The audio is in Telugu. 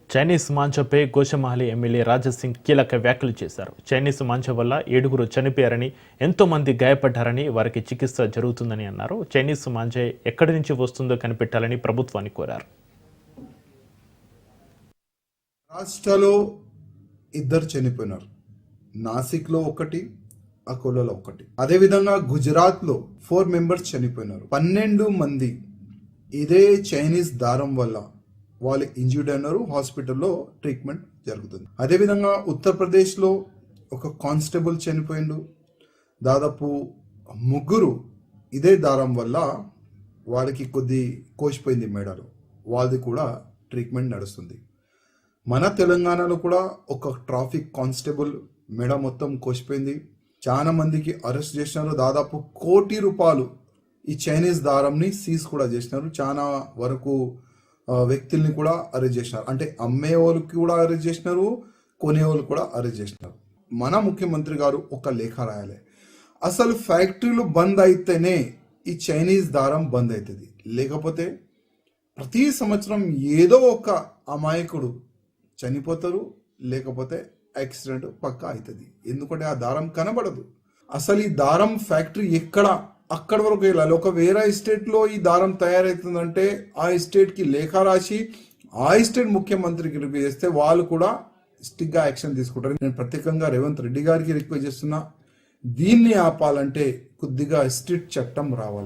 చైనీస్ మాంచపై గోషమాహలి ఎమ్మెల్యే రాజాసింగ్ కీలక వ్యాఖ్యలు చేశారు. చైనీస్ మాంచ వల్ల 7 చనిపోయారని, ఎంతో మంది గాయపడ్డారని, వారికి చికిత్స జరుగుతుందని అన్నారు. చైనీస్ మాంచ ఎక్కడి నుంచి వస్తుందో కనిపెట్టాలని ప్రభుత్వాన్ని కోరారు. రాష్ట్రాల్లో 2 చనిపోయినారు. నాసిక్లో 1, అకోలాలో 1. అదేవిధంగా గుజరాత్లో 4 మెంబర్స్ చనిపోయినారు. 12 మంది ఇదే చైనీస్ దారం వల్ల వాళ్ళు ఇంజ్యూర్డ్ అయినారు. హాస్పిటల్లో ట్రీట్మెంట్ జరుగుతుంది. అదేవిధంగా ఉత్తరప్రదేశ్లో ఒక కానిస్టేబుల్ చనిపోయిండు. దాదాపు 3 ఇదే దారం వల్ల వాళ్ళకి కొద్ది కోసిపోయింది మెడలో, వాళ్ళది కూడా ట్రీట్మెంట్ నడుస్తుంది. మన తెలంగాణలో కూడా ఒక ట్రాఫిక్ కానిస్టేబుల్ మెడ మొత్తం కోసిపోయింది. చాలా మందికి అరెస్ట్ చేసినారు. దాదాపు ₹1 కోటి ఈ చైనీస్ దారంని సీజ్ కూడా చేసినారు. చాలా వరకు వ్యక్తుల్ని కూడా అరెస్ట్ చేసినారు. అంటే అమ్మే వాళ్ళకి కూడా అరెస్ట్ చేసినారు, కొనేవాళ్ళు కూడా అరెస్ట్ చేసినారు. మన ముఖ్యమంత్రి గారు ఒక లేఖ రాయాలి. అసలు ఫ్యాక్టరీలు బంద్ అయితేనే ఈ చైనీస్ దారం బంద్ అవుతుంది. లేకపోతే ప్రతి సంవత్సరం ఏదో ఒక అమాయకుడు చనిపోతారు, లేకపోతే యాక్సిడెంట్ పక్కా అవుతుంది. ఎందుకంటే ఆ దారం కనబడదు. అసలు ఈ దారం ఫ్యాక్టరీ ఎక్కడ, అక్కడ వరకు వెళ్ళాలి. ఒక వేరే స్టేట్లో ఈ దారం తయారవుతుందంటే ఆ స్టేట్కి లేఖ రాసి ఆ స్టేట్ ముఖ్యమంత్రికి రిక్వెస్ట్ చేస్తే వాళ్ళు కూడా స్ట్రిక్ట్గా యాక్షన్ తీసుకుంటారు. నేను ప్రత్యేకంగా రేవంత్ రెడ్డి గారికి రిక్వెస్ట్ చేస్తున్నా, దీన్ని ఆపాలంటే కొద్దిగా స్ట్రిక్ట్ చట్టం రావాలి.